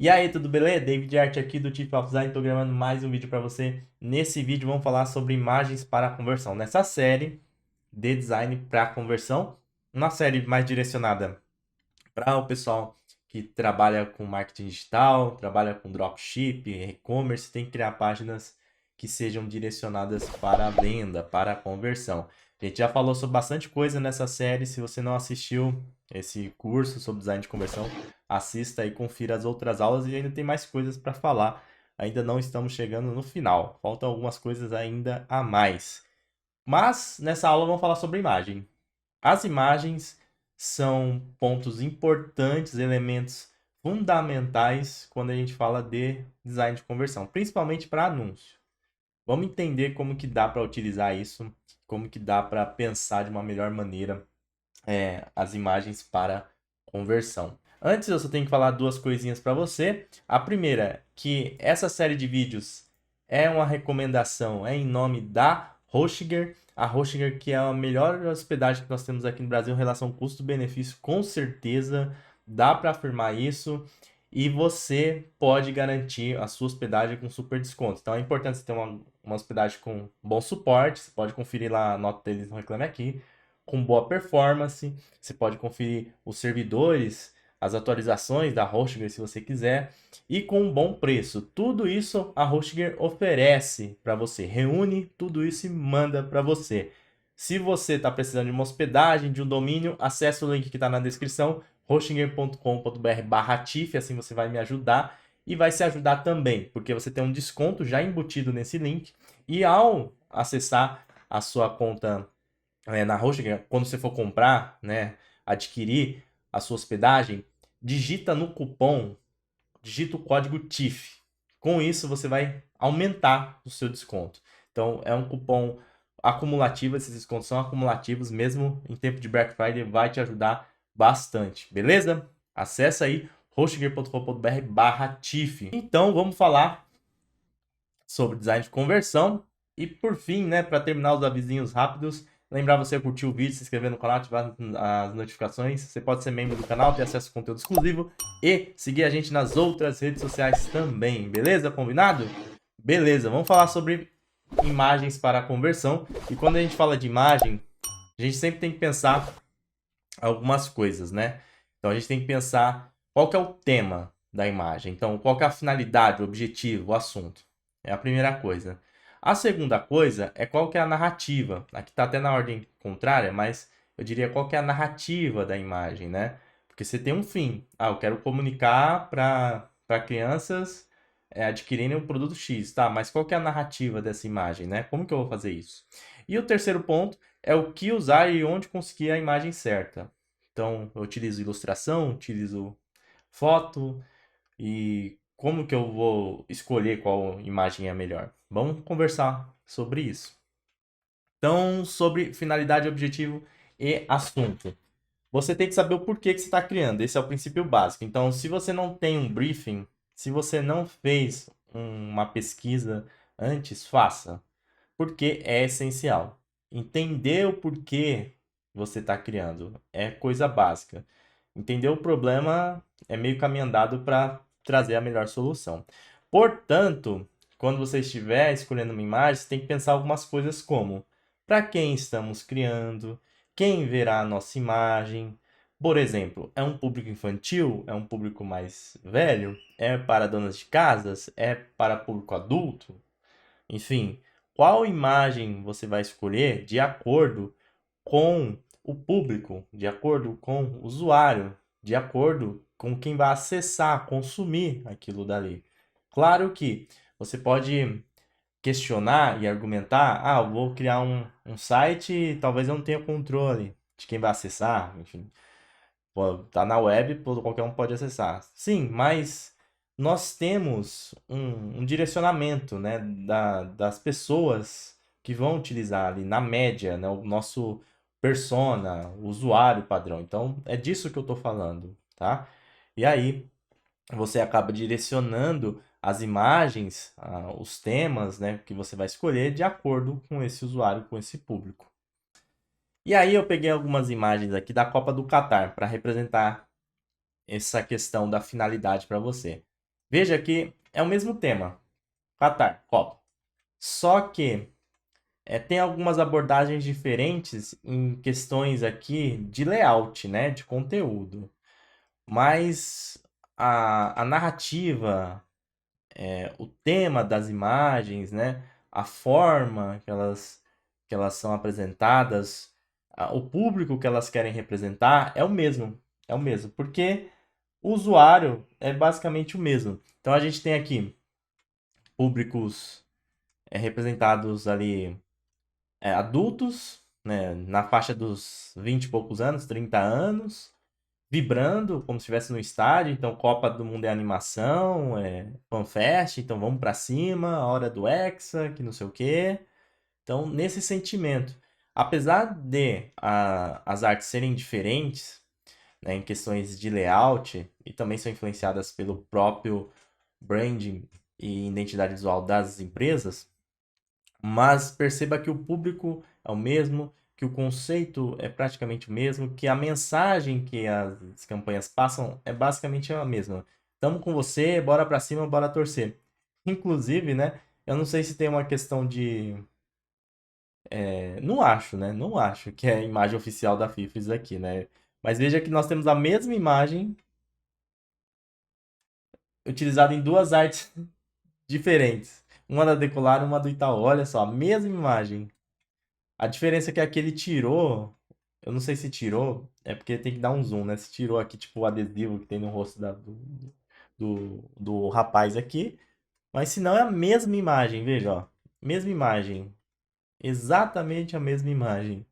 E aí, tudo beleza? David Art aqui do Chief of Design, tô gravando mais um vídeo para você. Nesse vídeo vamos falar sobre imagens para conversão. Nessa série de design para conversão, uma série mais direcionada para o pessoal que trabalha com marketing digital, trabalha com dropship, e-commerce, tem que criar páginas que sejam direcionadas para a venda, para a conversão. A gente já falou sobre bastante coisa nessa série. Se você não assistiu esse curso sobre design de conversão, assista e confira as outras aulas e ainda tem mais coisas para falar. Ainda não estamos chegando no final. Faltam algumas coisas ainda a mais. Mas nessa aula vamos falar sobre imagem. As imagens são pontos importantes, elementos fundamentais quando a gente fala de design de conversão, principalmente para anúncio. Vamos entender como que dá para utilizar isso, como que dá para pensar de uma melhor maneira as imagens para conversão. Antes, eu só tenho que falar duas coisinhas para você. A primeira, que essa série de vídeos é uma recomendação, é em nome da Hostgator. A Hostgator, que é a melhor hospedagem que nós temos aqui no Brasil em relação custo-benefício, com certeza dá para afirmar isso. E você pode garantir a sua hospedagem com super desconto. Então é importante você ter uma hospedagem com bom suporte. Você pode conferir lá a nota deles no Reclame Aqui, com boa performance. Você pode conferir os servidores, as atualizações da HostGator se você quiser, e com um bom preço. Tudo isso a HostGator oferece para você, reúne tudo isso e manda para você. Se você está precisando de uma hospedagem, de um domínio, acesse o link que está na descrição, hostgator.com.br/TIFF, assim você vai me ajudar e vai se ajudar também, porque você tem um desconto já embutido nesse link, e ao acessar a sua conta na Hostgator, quando você for comprar, né, adquirir a sua hospedagem, digita no cupom, digita o código TIFF. Com isso, você vai aumentar o seu desconto. Então, é um cupom acumulativo, esses descontos são acumulativos, mesmo em tempo de Black Friday, vai te ajudar bastante, beleza? Acesse aí hostgator.com.br/TIFF. Então, vamos falar sobre design de conversão. E por fim, né, para terminar os avisinhos rápidos, lembrar você a curtir o vídeo, se inscrever no canal, ativar as notificações. Você pode ser membro do canal, ter acesso a conteúdo exclusivo e seguir a gente nas outras redes sociais também, beleza? Combinado? Beleza, vamos falar sobre imagens para conversão. E quando a gente fala de imagem, a gente sempre tem que pensar algumas coisas, né? Então a gente tem que pensar qual que é o tema da imagem. Então, qual que é a finalidade, o objetivo, o assunto. É a primeira coisa. A segunda coisa é qual que é a narrativa. Aqui está até na ordem contrária, mas eu diria qual que é a narrativa da imagem, né? Porque você tem um fim. Ah, eu quero comunicar para crianças adquirirem um produto X, tá? Mas qual que é a narrativa dessa imagem, né? Como que eu vou fazer isso? E o terceiro ponto é o que usar e onde conseguir a imagem certa. Então, eu utilizo ilustração, utilizo foto e como que eu vou escolher qual imagem é a melhor? Vamos conversar sobre isso. Então, sobre finalidade, objetivo e assunto. Você tem que saber o porquê que você está criando. Esse é o princípio básico. Então, se você não tem um briefing, se você não fez uma pesquisa antes, faça. Porque é essencial. Entender o porquê você está criando é coisa básica. Entender o problema é meio caminho andado para trazer a melhor solução. Portanto, quando você estiver escolhendo uma imagem, você tem que pensar algumas coisas como: para quem estamos criando, quem verá a nossa imagem. Por exemplo, é um público infantil? É um público mais velho? É para donas de casas? É para público adulto? Enfim, qual imagem você vai escolher de acordo com o público, de acordo com o usuário, de acordo com quem vai acessar, consumir aquilo dali. Claro que você pode questionar e argumentar, ah, eu vou criar um site e talvez eu não tenha controle de quem vai acessar, enfim. Pô, tá na web, qualquer um pode acessar. Sim, mas nós temos um direcionamento, né, das pessoas que vão utilizar ali, na média, né, o nosso persona, o usuário padrão. Então, é disso que eu estou falando, tá? E aí, você acaba direcionando as imagens, os temas, né, que você vai escolher de acordo com esse usuário, com esse público. E aí eu peguei algumas imagens aqui da Copa do Catar para representar essa questão da finalidade para você. Veja que é o mesmo tema, Qatar, Copa. Só que tem algumas abordagens diferentes em questões aqui de layout, né, de conteúdo. Mas a narrativa, o tema das imagens, né, a forma que elas são apresentadas, o público que elas querem representar é o mesmo. É o mesmo, porque o usuário é basicamente o mesmo. Então a gente tem aqui públicos representados ali, adultos, né, na faixa dos 20 e poucos anos, 30 anos, vibrando como se estivesse no estádio. Então, Copa do Mundo é animação, é fanfest, então vamos pra cima, a hora do Hexa, que não sei o quê. Então, nesse sentimento, apesar de as artes serem diferentes, né, em questões de layout, e também são influenciadas pelo próprio branding e identidade visual das empresas, mas perceba que o público é o mesmo, que o conceito é praticamente o mesmo, que a mensagem que as campanhas passam é basicamente a mesma. Tamo com você, bora pra cima, bora torcer. Inclusive, né? Eu não sei se tem uma questão de. Não acho, né? Não acho que é a imagem oficial da FIFA isso aqui, né? Mas veja que nós temos a mesma imagem utilizada em duas artes diferentes. Uma da Decolar e uma do Itaú. Olha só, a mesma imagem. A diferença é que aquele tirou, eu não sei se tirou, é porque tem que dar um zoom, né? Se tirou aqui, tipo, o adesivo que tem no rosto do rapaz aqui. Mas se não, é a mesma imagem, veja, ó. Mesma imagem. Exatamente a mesma imagem.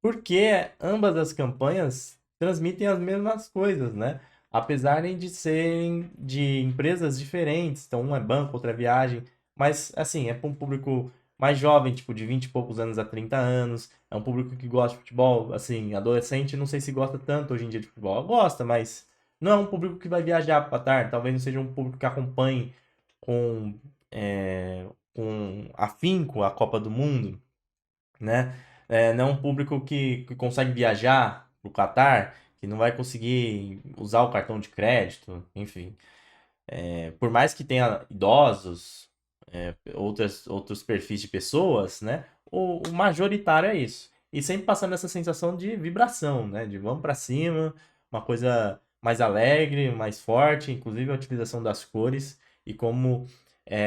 Porque ambas as campanhas transmitem as mesmas coisas, né? Apesar de serem de empresas diferentes. Então, um é banco, outra é viagem. Mas, assim, é para um público mais jovem, tipo de 20 e poucos anos a 30 anos. É um público que gosta de futebol. Assim, adolescente, não sei se gosta tanto hoje em dia de futebol. Gosta, mas não é um público que vai viajar para Qatar. Talvez não seja um público que acompanhe com, com afinco a Copa do Mundo, né? Não é um público que consegue viajar pro Catar, que não vai conseguir usar o cartão de crédito, enfim. Por mais que tenha idosos, outros perfis de pessoas, né? O majoritário é isso. E sempre passando essa sensação de vibração, né? De vamos para cima, uma coisa mais alegre, mais forte, inclusive a utilização das cores e como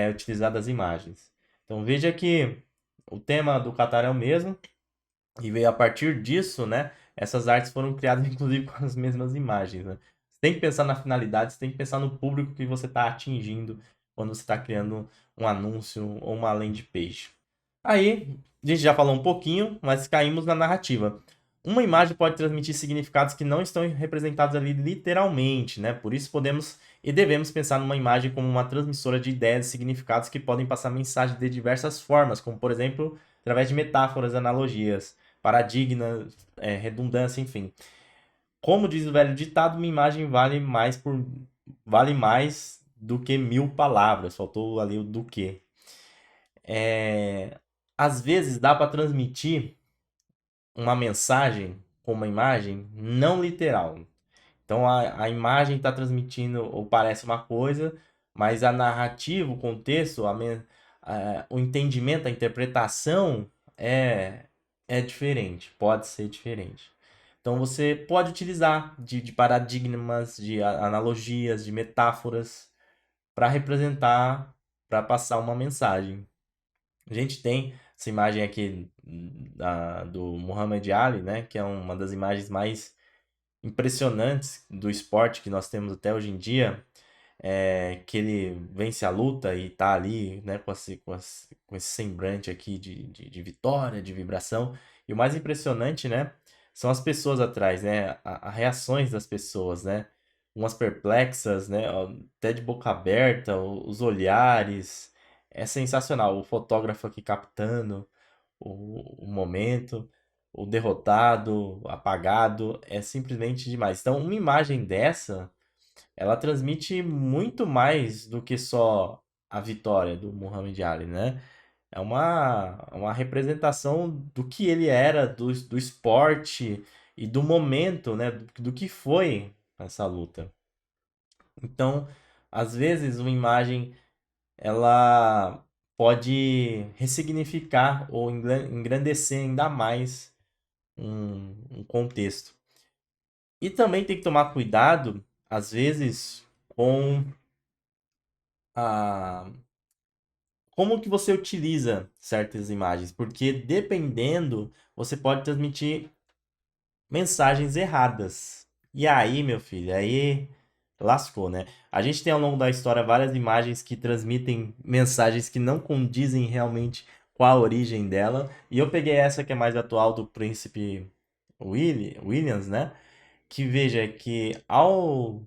utilizar das imagens. Então veja que o tema do Catar é o mesmo, e veio a partir disso, né? Essas artes foram criadas, inclusive, com as mesmas imagens, né? Você tem que pensar na finalidade, você tem que pensar no público que você está atingindo quando você está criando um anúncio ou uma landing page. Aí, a gente já falou um pouquinho, mas caímos na narrativa. Uma imagem pode transmitir significados que não estão representados ali literalmente, né? Por isso podemos e devemos pensar numa imagem como uma transmissora de ideias e significados que podem passar mensagem de diversas formas, como por exemplo, através de metáforas, analogias, paradigmas, redundância, enfim. Como diz o velho ditado, uma imagem vale mais do que 1000 palavras. Faltou ali o do que. Às vezes dá para transmitir uma mensagem com uma imagem não literal. Então a imagem está transmitindo ou parece uma coisa, mas a narrativa, o contexto, o entendimento, a interpretação é diferente, pode ser diferente. Então você pode utilizar de paradigmas, de analogias, de metáforas para representar, para passar uma mensagem. A gente tem essa imagem aqui do Muhammad Ali, né, que é uma das imagens mais impressionantes do esporte que nós temos até hoje em dia, que ele vence a luta e tá ali, né, com esse semblante aqui de vitória, de vibração. E o mais impressionante, né, são as pessoas atrás, né, as reações das pessoas, né, umas perplexas, né, ó, até de boca aberta, os olhares. É sensacional. O fotógrafo aqui captando o momento, o derrotado, apagado, é simplesmente demais. Então, uma imagem dessa, ela transmite muito mais do que só a vitória do Muhammad Ali, né? É uma representação do que ele era, do esporte e do momento, né? Do que foi essa luta. Então, Às vezes, uma imagem ela pode ressignificar ou engrandecer ainda mais um contexto. E também tem que tomar cuidado, às vezes, com a como que você utiliza certas imagens, porque dependendo, você pode transmitir mensagens erradas. E aí, meu filho, aí lascou, né? A gente tem ao longo da história várias imagens que transmitem mensagens que não condizem realmente com a origem dela. E eu peguei essa que é mais atual do príncipe Williams, né? Que veja que ao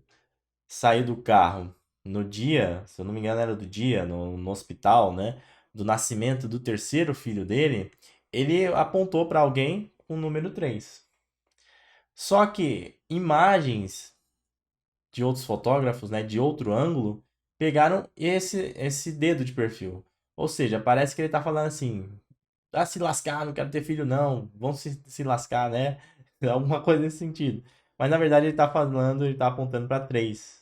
sair do carro no dia, se eu não me engano era do dia, no hospital, né? Do nascimento do terceiro filho dele, ele apontou para alguém com o número 3. Só que imagens de outros fotógrafos, né, de outro ângulo, pegaram esse dedo de perfil. Ou seja, parece que ele tá falando assim: "Ah, se lascar, não quero ter filho não, vão se lascar, né?" Alguma coisa nesse sentido. Mas na verdade ele tá falando, ele tá apontando para três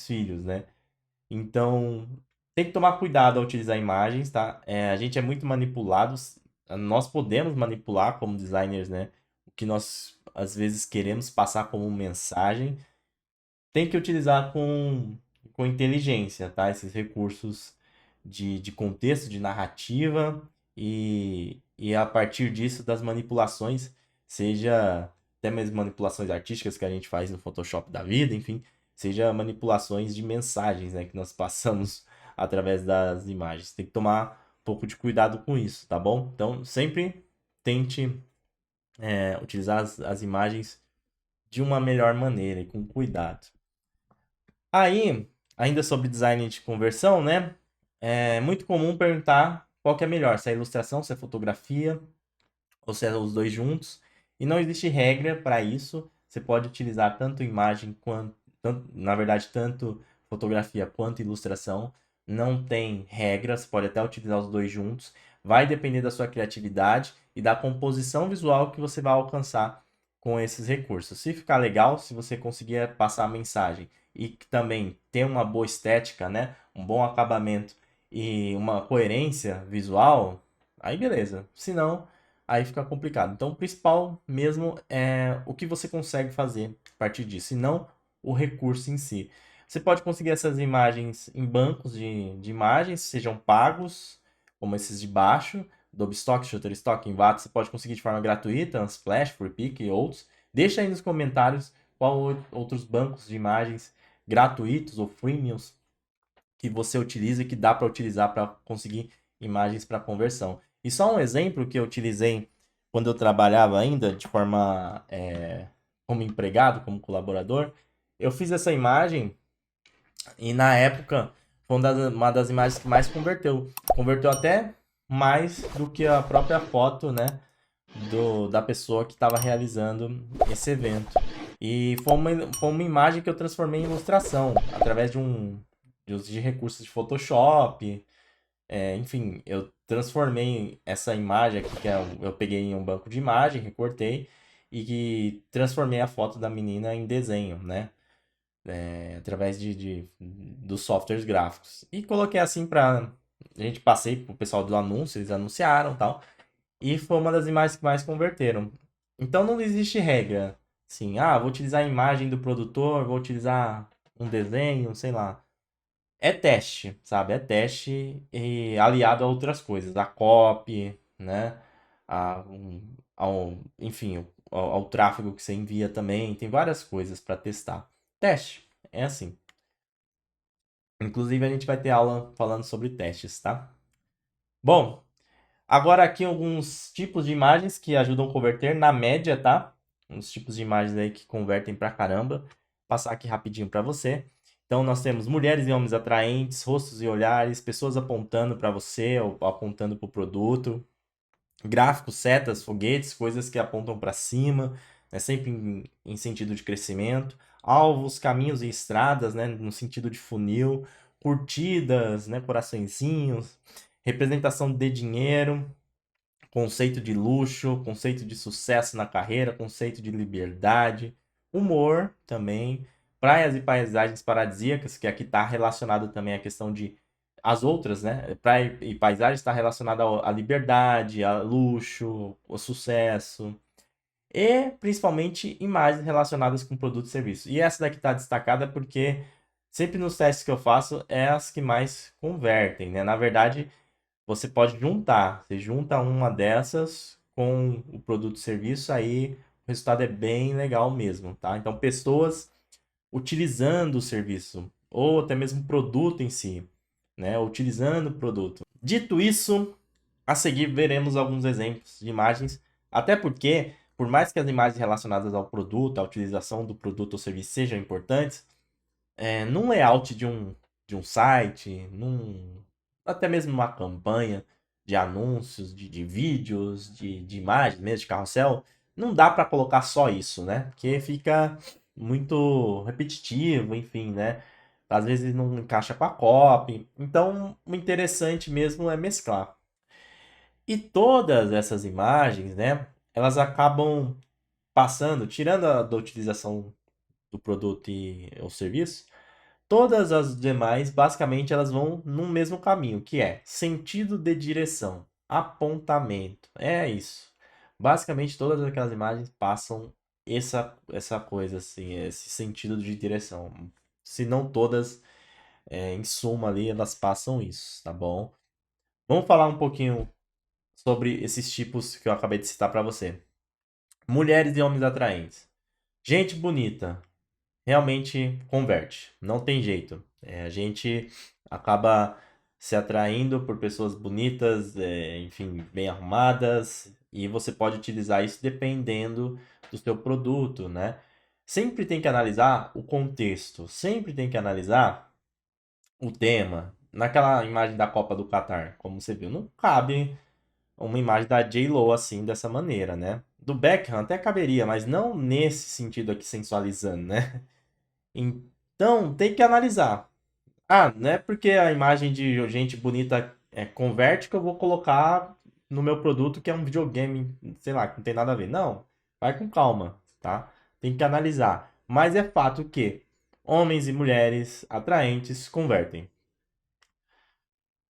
filhos, né? Então, tem que tomar cuidado ao utilizar imagens, tá? A gente é muito manipulado, nós podemos manipular como designers, né? O que nós às vezes queremos passar como mensagem. Tem que utilizar com inteligência, tá? Esses recursos de contexto, de narrativa e a partir disso das manipulações, seja até mesmo manipulações artísticas que a gente faz no Photoshop da vida, enfim, seja manipulações de mensagens, né, que nós passamos através das imagens. Tem que tomar um pouco de cuidado com isso, tá bom? Então, sempre tente utilizar as imagens de uma melhor maneira e com cuidado. Aí, ainda sobre design de conversão, né? É muito comum perguntar qual que é melhor, se é ilustração, se é fotografia, ou se é os dois juntos. E não existe regra para isso. Você pode utilizar tanto imagem quanto, na verdade, tanto fotografia quanto ilustração. Não tem regra, você pode até utilizar os dois juntos. Vai depender da sua criatividade e da composição visual que você vai alcançar com esses recursos. Se ficar legal, se você conseguir passar a mensagem e também ter uma boa estética, né? Um bom acabamento e uma coerência visual, aí beleza. Se não, aí fica complicado. Então, o principal mesmo é o que você consegue fazer a partir disso, e não o recurso em si. Você pode conseguir essas imagens em bancos de imagens, sejam pagos, como esses de baixo, Adobe Shutterstock, Envato, você pode conseguir de forma gratuita, Unsplash, Freepik e outros. Deixa aí nos comentários qual outros bancos de imagens gratuitos ou freemiums que você utiliza e que dá para utilizar para conseguir imagens para conversão. E só um exemplo que eu utilizei quando eu trabalhava ainda de forma como empregado, como colaborador, eu fiz essa imagem e na época foi uma das imagens que mais converteu. Converteu até mais do que a própria foto, né, da pessoa que estava realizando esse evento. E foi uma imagem que eu transformei em ilustração, através de recursos de Photoshop. Enfim, eu transformei essa imagem aqui, eu peguei em um banco de imagem, recortei, e que transformei a foto da menina em desenho, né? Através dos softwares gráficos. E coloquei assim pra. A gente passei pro pessoal do anúncio, eles anunciaram e tal. E foi uma das imagens que mais converteram. Então não existe regra. Assim, vou utilizar a imagem do produtor, vou utilizar um desenho, sei lá. É teste, sabe? É teste e aliado a outras coisas. A copy, né? Enfim, ao tráfego que você envia também. Tem várias coisas para testar. Teste, é assim. Inclusive a gente vai ter aula falando sobre testes, tá? Bom, agora aqui alguns tipos de imagens que ajudam a converter na média, tá? Uns tipos de imagens aí que convertem pra caramba. Vou passar aqui rapidinho para você. Então nós temos mulheres e homens atraentes, rostos e olhares, pessoas apontando para você ou apontando para o produto, gráficos, setas, foguetes, coisas que apontam para cima, né, sempre em sentido de crescimento, alvos, caminhos e estradas, né, no sentido de funil, curtidas, né, coraçõezinhos, representação de dinheiro, conceito de luxo, conceito de sucesso na carreira, conceito de liberdade, humor também, Praias e paisagens paradisíacas, que aqui está relacionado também à questão de as outras, né? Praia e paisagem está relacionada à liberdade, ao luxo, ao sucesso e principalmente imagens relacionadas com produto e serviço. E essa daqui está destacada porque sempre nos testes que eu faço é as que mais convertem, né? Na verdade, você pode juntar, você junta uma dessas com o produto e serviço, aí o resultado é bem legal mesmo, tá? Então, pessoas utilizando o serviço ou até mesmo o produto em si, né? Utilizando o produto. Dito isso, a seguir veremos alguns exemplos de imagens, até porque, por mais que as imagens relacionadas ao produto, à utilização do produto ou serviço sejam importantes, num layout de um site, até mesmo numa campanha de anúncios, de vídeos, de imagens mesmo, de carrossel, não dá para colocar só isso, né? Porque fica muito repetitivo, enfim, né? Às vezes não encaixa com a copy. Então, o interessante mesmo é mesclar. E todas essas imagens, né? Elas acabam passando, tirando a da utilização do produto e o serviço, todas as demais, basicamente, elas vão no mesmo caminho, que é sentido de direção, apontamento. É isso. Basicamente, todas aquelas imagens passam essa coisa, assim, esse sentido de direção. Se não todas, em suma ali, elas passam isso, tá bom? Vamos falar um pouquinho sobre esses tipos que eu acabei de citar para você. Mulheres e homens atraentes. Gente bonita, realmente converte. Não tem jeito. A gente acaba se atraindo por pessoas bonitas, enfim, bem arrumadas, e você pode utilizar isso dependendo do seu produto, né? Sempre tem que analisar o contexto, sempre tem que analisar o tema. Naquela imagem da Copa do Catar, como você viu, não cabe uma imagem da J-Lo assim, dessa maneira, né? Do Beckham até caberia, mas não nesse sentido aqui sensualizando, né? Então, tem que analisar. Ah, não é porque a imagem de gente bonita converte que eu vou colocar no meu produto que é um videogame, sei lá, que não tem nada a ver. Não, vai com calma, tá? Tem que analisar. Mas é fato que homens e mulheres atraentes convertem.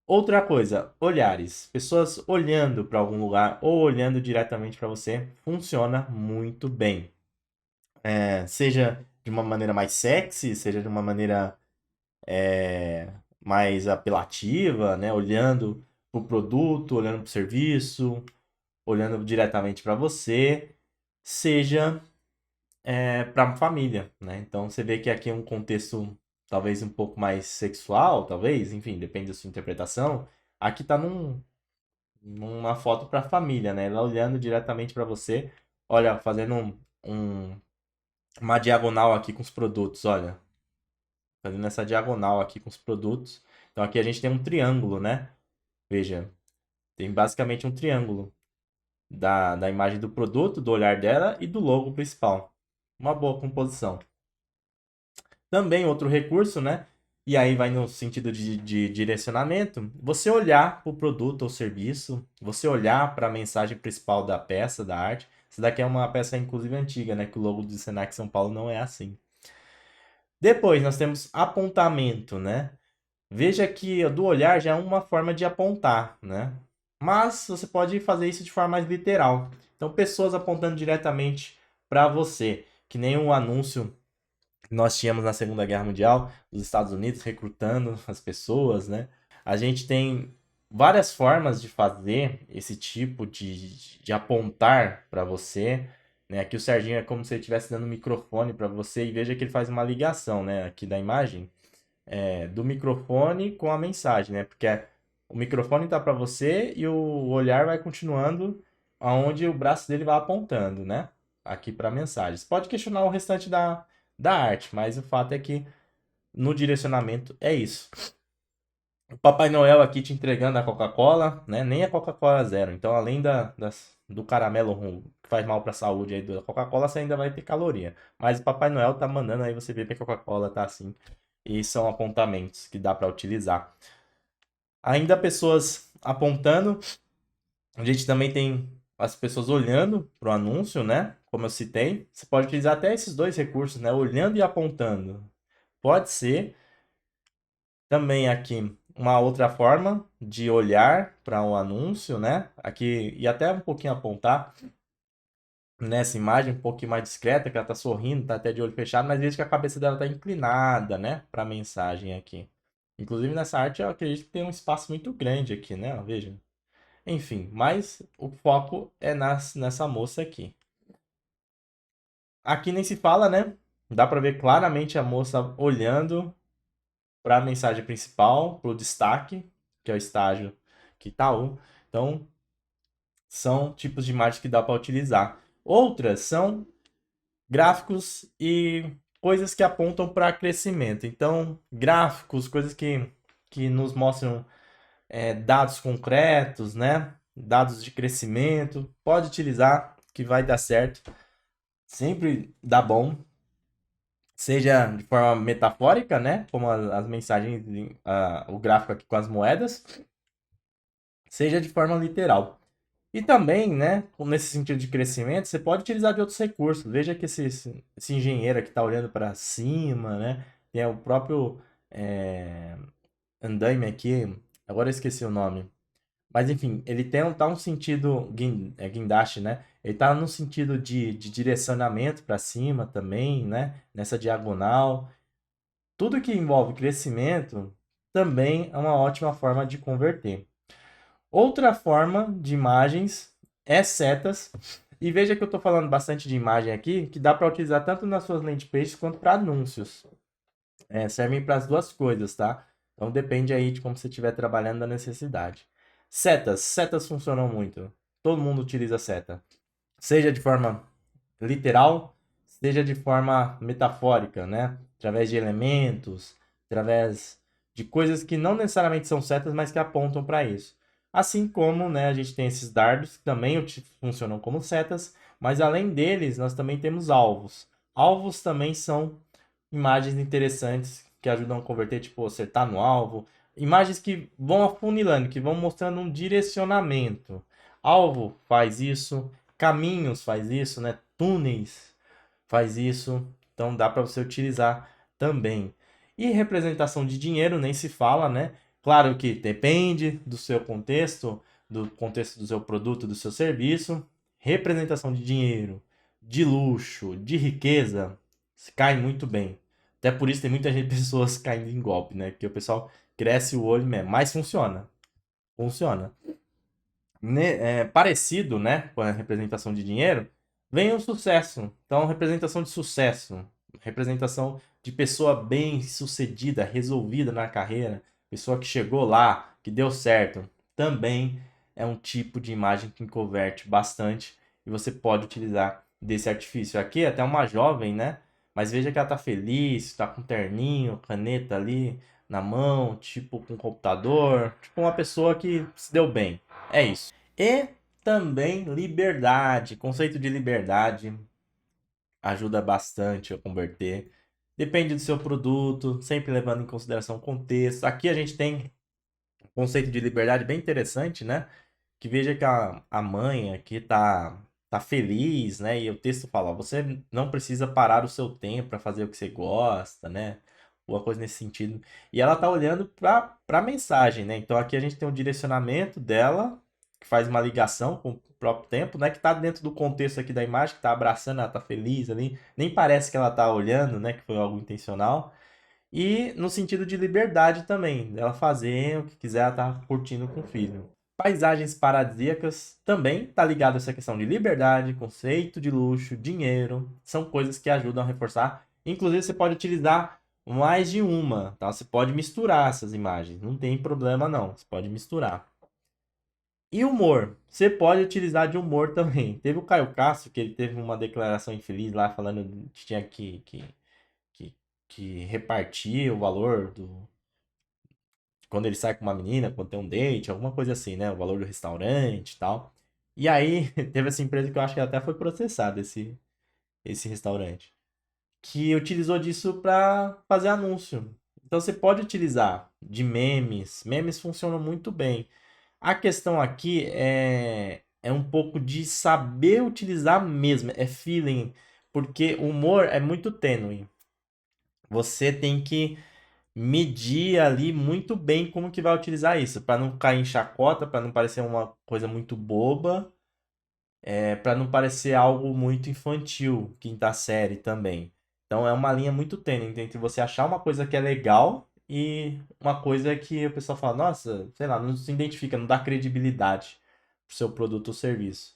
Outra coisa, olhares. Pessoas olhando para algum lugar ou olhando diretamente para você funciona muito bem. Seja de uma maneira mais sexy, seja de uma maneira mais apelativa, né? Olhando para o produto, olhando para o serviço, olhando diretamente para você, seja para a família, né? Então você vê que aqui é um contexto talvez um pouco mais sexual, talvez, enfim, depende da sua interpretação. Aqui tá numa foto para a família, né? Ela olhando diretamente para você, olha, fazendo uma diagonal aqui com os produtos, olha. Fazendo essa diagonal aqui com os produtos. Então aqui a gente tem um triângulo, né? Veja, tem basicamente um triângulo da imagem do produto, do olhar dela e do logo principal. Uma boa composição. Também outro recurso, né? E aí vai no sentido de direcionamento, você olhar para o produto ou serviço, você olhar para a mensagem principal da peça, da arte. Essa daqui é uma peça, inclusive, antiga, né? Que o logo do Senac São Paulo não é assim. Depois nós temos apontamento, né? Veja que do olhar já é uma forma de apontar, né? Mas você pode fazer isso de forma mais literal. Então, pessoas apontando diretamente para você, que nem o anúncio que nós tínhamos na Segunda Guerra Mundial, dos Estados Unidos recrutando as pessoas, né? A gente tem várias formas de fazer esse tipo de apontar para você, né? Aqui o Serginho é como se ele estivesse dando um microfone para você e veja que ele faz uma ligação, né? Aqui da imagem do microfone com a mensagem, né? Porque o microfone tá para você e o olhar vai continuando aonde o braço dele vai apontando, né? Aqui para a mensagem. Você pode questionar o restante da arte, mas o fato é que no direcionamento é isso. O Papai Noel aqui te entregando a Coca-Cola, né? Nem a Coca-Cola zero. Então, além do caramelo que faz mal para a saúde aí da Coca-Cola, você ainda vai ter caloria. Mas o Papai Noel tá mandando aí você ver que a Coca-Cola tá assim. E são apontamentos que dá para utilizar. Ainda pessoas apontando, a gente também tem as pessoas olhando para o anúncio, né? como eu citei, você pode utilizar até esses dois recursos, né? Olhando e apontando. Pode ser também aqui uma outra forma de olhar para um anúncio, né? Aqui, e até um pouquinho apontar nessa imagem um pouquinho mais discreta, que ela tá sorrindo, tá até de olho fechado, mas veja que a cabeça dela tá inclinada, né, para a mensagem aqui. Inclusive nessa arte eu acredito que tem um espaço muito grande aqui, né? Ó, veja. Enfim, mas o foco é nessa moça aqui. Aqui nem se fala, né? Dá para ver claramente a moça olhando para a mensagem principal, para o destaque, que é o estágio que tá um. Então, são tipos de imagens que dá para utilizar. Outras são gráficos e coisas que apontam para crescimento. Então, gráficos, coisas que nos mostram dados concretos, né? Dados de crescimento. Pode utilizar, que vai dar certo. Sempre dá bom. Seja de forma metafórica, né? Como as mensagens, o gráfico aqui com as moedas. Seja de forma literal. E também, né, nesse sentido de crescimento, você pode utilizar de outros recursos. Veja que esse engenheiro aqui está olhando para cima, né? Tem o próprio andaime aqui, agora eu esqueci o nome. Mas enfim, ele tá um sentido guindaste, né? Ele tá no sentido de direcionamento para cima também, né? Nessa diagonal. Tudo que envolve crescimento também é uma ótima forma de converter. Outra forma de imagens é setas. E veja que eu estou falando bastante de imagem aqui, que dá para utilizar tanto nas suas landing pages quanto para anúncios. Servem para as duas coisas, tá? Então depende aí de como você estiver trabalhando da necessidade. Setas funcionam muito. Todo mundo utiliza seta. Seja de forma literal, seja de forma metafórica, né? Através de elementos, através de coisas que não necessariamente são setas, mas que apontam para isso. Assim como, né, a gente tem esses dardos que também funcionam como setas, mas além deles, nós também temos alvos. Alvos também são imagens interessantes que ajudam a converter, tipo, acertar no alvo. Imagens que vão afunilando, que vão mostrando um direcionamento. Alvo faz isso, caminhos faz isso, né? Túneis faz isso. Então dá para você utilizar também. E representação de dinheiro nem se fala, né? Claro que depende do seu contexto, do contexto do seu produto, do seu serviço. Representação de dinheiro, de luxo, de riqueza, cai muito bem. Até por isso tem muita gente, pessoas caindo em golpe, né? Porque o pessoal cresce o olho mesmo, mas funciona. Funciona. Parecido, né, com a representação de dinheiro, vem o sucesso. Então, representação de sucesso, representação de pessoa bem-sucedida, resolvida na carreira, pessoa que chegou lá, que deu certo, também é um tipo de imagem que converte bastante e você pode utilizar desse artifício. Aqui até uma jovem, né? Mas veja que ela tá feliz, tá com terninho, caneta ali na mão, tipo com computador, tipo uma pessoa que se deu bem. É isso. E também liberdade. Conceito de liberdade ajuda bastante a converter. Depende do seu produto, sempre levando em consideração o contexto. Aqui a gente tem um conceito de liberdade bem interessante, né? Que veja que a mãe aqui tá feliz, né? E o texto fala, ó, você não precisa parar o seu tempo para fazer o que você gosta, né? Uma coisa nesse sentido. E ela tá olhando para a mensagem, né? Então aqui a gente tem um direcionamento dela, que faz uma ligação com o próprio tempo, né? Que tá dentro do contexto aqui da imagem, que tá abraçando, ela tá feliz ali. Nem parece que ela tá olhando, né? Que foi algo intencional. E no sentido de liberdade também, ela fazer o que quiser, ela tá curtindo com o filho. Paisagens paradisíacas também está ligado a essa questão de liberdade, conceito de luxo, dinheiro, são coisas que ajudam a reforçar. Inclusive, você pode utilizar mais de uma, tá? Você pode misturar essas imagens, não tem problema não, você pode misturar. E humor, você pode utilizar de humor também. Teve o Caio Castro, que ele teve uma declaração infeliz lá, falando que tinha que, que repartir o valor do, quando ele sai com uma menina, quando tem um date, alguma coisa assim, né? O valor do restaurante e tal. E aí, teve essa empresa que eu acho que até foi processada, esse restaurante, que utilizou disso para fazer anúncio. Então você pode utilizar de memes, memes funcionam muito bem. A questão aqui é um pouco de saber utilizar mesmo, é feeling, porque o humor é muito tênue. Você tem que medir ali muito bem como que vai utilizar isso, para não cair em chacota, para não parecer uma coisa muito boba, para não parecer algo muito infantil, quinta série também. Então é uma linha muito tênue entre você achar uma coisa que é legal e uma coisa que o pessoal fala, nossa, sei lá, não se identifica, não dá credibilidade pro seu produto ou serviço.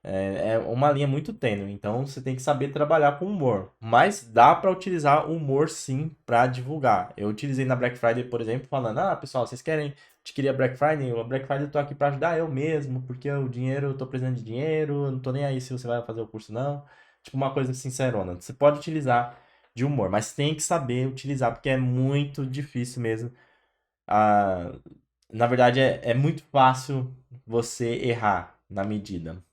É uma linha muito tênue, então você tem que saber trabalhar com humor. Mas dá para utilizar o humor sim para divulgar. Eu utilizei na Black Friday, por exemplo, falando: ah, pessoal, vocês querem adquirir a Black Friday? A Black Friday eu tô aqui para ajudar eu mesmo, porque o dinheiro, eu tô precisando de dinheiro, eu não tô nem aí se você vai fazer o curso não. Tipo uma coisa sincerona. Você pode utilizar de humor, mas tem que saber utilizar, porque é muito difícil mesmo. Ah, na verdade, é muito fácil você errar na medida.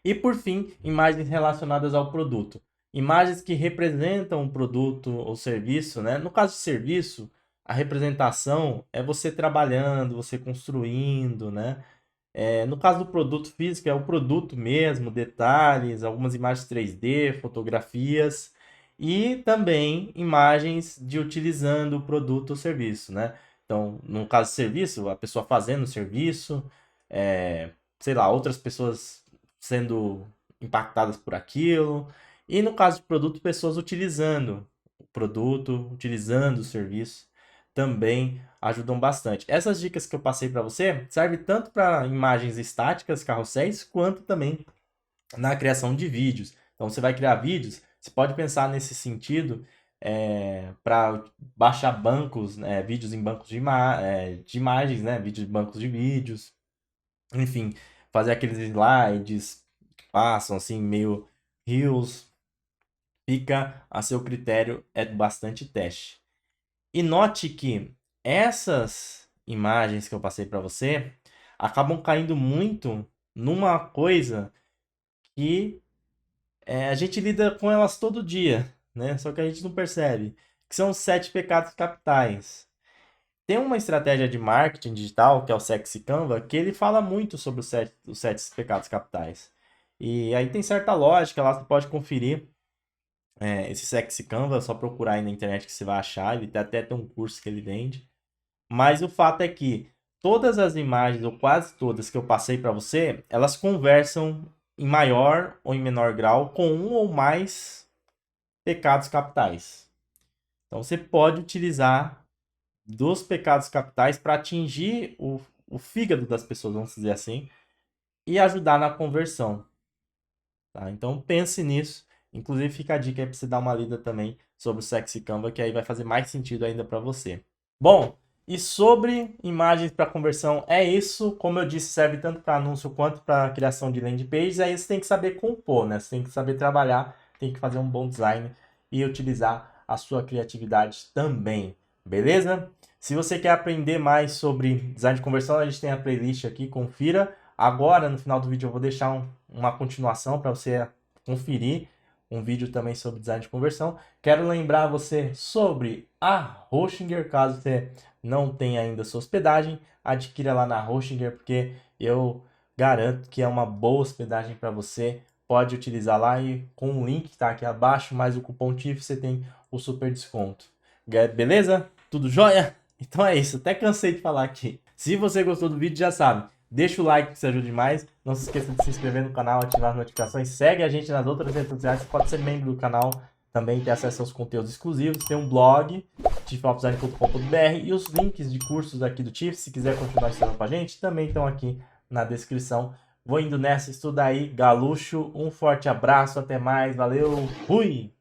E por fim, imagens relacionadas ao produto. Imagens que representam o produto ou serviço, né? No caso de serviço, a representação é você trabalhando, você construindo, né? No caso do produto físico, é o produto mesmo, detalhes, algumas imagens 3D, fotografias e também imagens de utilizando o produto ou serviço, né? Então, no caso de serviço, a pessoa fazendo o serviço, sei lá, outras pessoas sendo impactadas por aquilo. E no caso de produto, pessoas utilizando o produto, utilizando o serviço, também ajudam bastante. Essas dicas que eu passei para você servem tanto para imagens estáticas, carrosséis, quanto também na criação de vídeos. Então, você vai criar vídeos, você pode pensar nesse sentido para baixar bancos, vídeos em bancos de imagens, né? Vídeos de bancos de vídeos, enfim, fazer aqueles slides que passam assim, meio reels, fica a seu critério, é bastante teste. E note que essas imagens que eu passei para você acabam caindo muito numa coisa que a gente lida com elas todo dia, né? Só que a gente não percebe, que são os 7 pecados capitais. Tem uma estratégia de marketing digital, que é o Sexy Canva, que ele fala muito sobre os 7 pecados capitais. E aí tem certa lógica, lá você pode conferir esse Sexy Canva, é só procurar aí na internet que você vai achar, ele até tem um curso que ele vende. Mas o fato é que todas as imagens, ou quase todas que eu passei para você, elas conversam em maior ou em menor grau com um ou mais pecados capitais. Então você pode utilizar dos pecados capitais para atingir o fígado das pessoas, vamos dizer assim, e ajudar na conversão. Tá? Então pense nisso. Inclusive fica a dica aí para você dar uma lida também sobre o Sexy Canva, que aí vai fazer mais sentido ainda para você. Bom, e sobre imagens para conversão, é isso. Como eu disse, serve tanto para anúncio quanto para criação de landing pages. Aí você tem que saber compor, né? Você tem que saber trabalhar, tem que fazer um bom design e utilizar a sua criatividade também, beleza? Se você quer aprender mais sobre design de conversão, a gente tem a playlist aqui, confira. Agora, no final do vídeo, eu vou deixar uma continuação para você conferir um vídeo também sobre design de conversão. Quero lembrar você sobre a Hostinger, caso você não tenha ainda sua hospedagem, adquira lá na Hostinger, porque eu garanto que é uma boa hospedagem para você. Pode utilizar lá e com o link que está aqui abaixo, mais o cupom TIF, você tem o super desconto. Beleza? Tudo jóia? Então é isso, até cansei de falar aqui. Se você gostou do vídeo, já sabe, deixa o like que isso ajuda demais. Não se esqueça de se inscrever no canal, ativar as notificações. Segue a gente nas outras redes sociais. Você pode ser membro do canal, também ter acesso aos conteúdos exclusivos. Tem um blog, tifofdesign.com.br, e os links de cursos aqui do TIF, se quiser continuar estudando com a gente, também estão aqui na descrição. Vou indo nessa, estuda aí, Galuxo. Um forte abraço, até mais, valeu, fui!